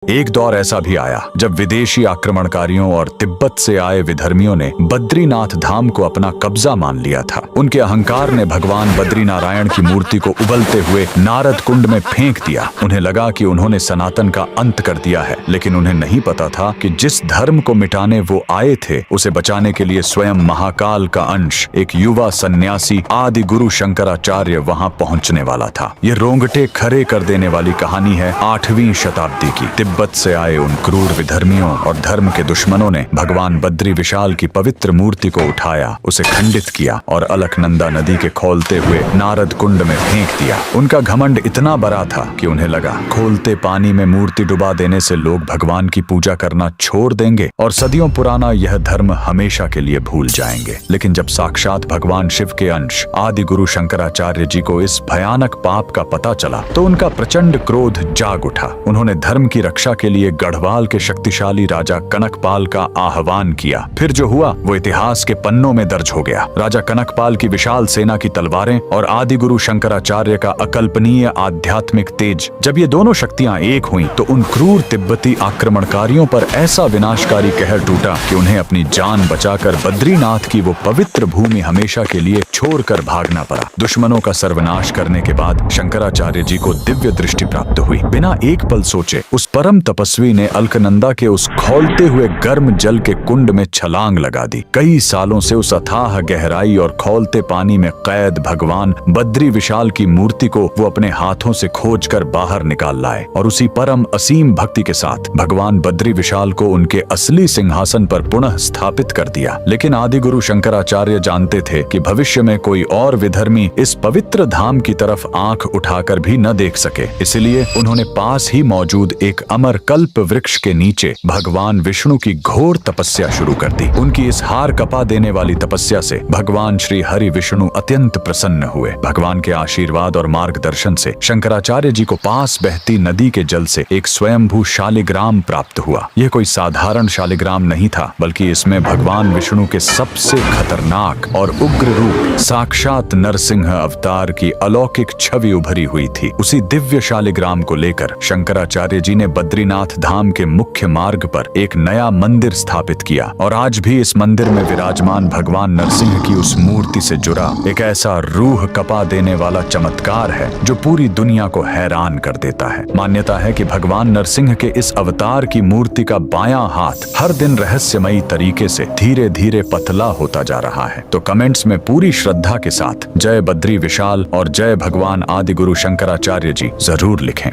एक दौर ऐसा भी आया जब विदेशी आक्रमणकारियों और तिब्बत से आए विधर्मियों ने बद्रीनाथ धाम को अपना कब्जा मान लिया था। उनके अहंकार ने भगवान बद्रीनारायण की मूर्ति को उबलते हुए नारद कुंड में फेंक दिया। उन्हें लगा कि उन्होंने सनातन का अंत कर दिया है, लेकिन उन्हें नहीं पता था कि जिस धर्म को मिटाने वो आए थे उसे बचाने के लिए स्वयं महाकाल का अंश एक युवा सन्यासी आदि गुरु शंकराचार्य वहां पहुंचने वाला था। ये रोंगटे खड़े कर देने वाली कहानी है 8वीं शताब्दी की। तिब्बत से आए उन क्रूर विधर्मियों और धर्म के दुश्मनों ने भगवान बद्री विशाल की पवित्र मूर्ति को उठाया, उसे खंडित किया और अलकनंदा नदी के खोलते हुए नारद कुंड में फेंक दिया। उनका घमंड इतना बड़ा था कि उन्हें लगा खोलते पानी में मूर्ति डुबा देने से लोग भगवान की पूजा करना छोड़ देंगे और सदियों पुराना यह धर्म हमेशा के लिए भूल जाएंगे। लेकिन जब साक्षात भगवान शिव के अंश आदि गुरु शंकराचार्य जी को इस भयानक पाप का पता चला तो उनका प्रचंड क्रोध जाग उठा। उन्होंने धर्म की रक्षा के लिए गढ़वाल के शक्तिशाली राजा कनकपाल का आह्वान किया। फिर जो हुआ वो इतिहास के पन्नों में दर्ज हो गया। राजा कनकपाल की विशाल सेना की तलवारें और आदि गुरु शंकराचार्य का अकल्पनीय आध्यात्मिक तेज, जब ये दोनों शक्तियां एक हुईं तो उन क्रूर तिब्बती आक्रमणकारियों पर ऐसा विनाशकारी कहर टूटा कि उन्हें अपनी जान बचाकर बद्रीनाथ की वो पवित्र भूमि हमेशा के लिए छोड़कर भागना पड़ा। दुश्मनों का सर्वनाश करने के बाद शंकराचार्य जी को दिव्य दृष्टि प्राप्त हुई। बिना एक पल सोचे उस परम तपस्वी ने अलकनंदा के उस खौलते हुए गर्म जल के कुंड में छलांग लगा दी। कई सालों से उस अथाह गहराई और खौलते पानी में कैद भगवान बद्री विशाल की मूर्ति को वो अपने हाथों से खोजकर बाहर निकाल लाए और उसी परम असीम भक्ति के साथ भगवान बद्री विशाल को उनके असली सिंहासन पर पुनः स्थापित कर दिया। लेकिन आदि गुरु शंकराचार्य जानते थे कि भविष्य में कोई और विधर्मी इस पवित्र धाम की तरफ आंख उठाकर भी न देख सके। इसलिए उन्होंने पास ही मौजूद एक अमर कल्प वृक्ष के नीचे भगवान विष्णु की घोर तपस्या शुरू कर दी। उनकी इस हार कपा देने वाली तपस्या से भगवान श्री हरि विष्णु अत्यंत प्रसन्न हुए। भगवान के आशीर्वाद और मार्गदर्शन से शंकराचार्य जी को पास बहती नदी के जल से एक स्वयंभू शालिग्राम प्राप्त हुआ। यह कोई साधारण शालिग्राम नहीं था, बल्कि इसमें भगवान विष्णु के सबसे खतरनाक और उग्र रूप साक्षात नरसिंह अवतार की अलौकिक छवि उभरी हुई थी। उसी दिव्य शालिग्राम को लेकर शंकराचार्य जी ने बद्रीनाथ धाम के मुख्य मार्ग पर एक नया मंदिर स्थापित किया और आज भी इस मंदिर में विराजमान भगवान नरसिंह की उस मूर्ति से जुड़ा एक ऐसा रूह कपा देने वाला चमत्कार है जो पूरी दुनिया को हैरान कर देता है। मान्यता है कि भगवान नरसिंह के इस अवतार की मूर्ति का बायां हाथ हर दिन रहस्यमयी तरीके से धीरे धीरे पतला होता जा रहा है। तो कमेंट्स में पूरी श्रद्धा के साथ जय बद्री विशाल और जय भगवान आदि गुरु शंकराचार्य जी जरूर लिखें।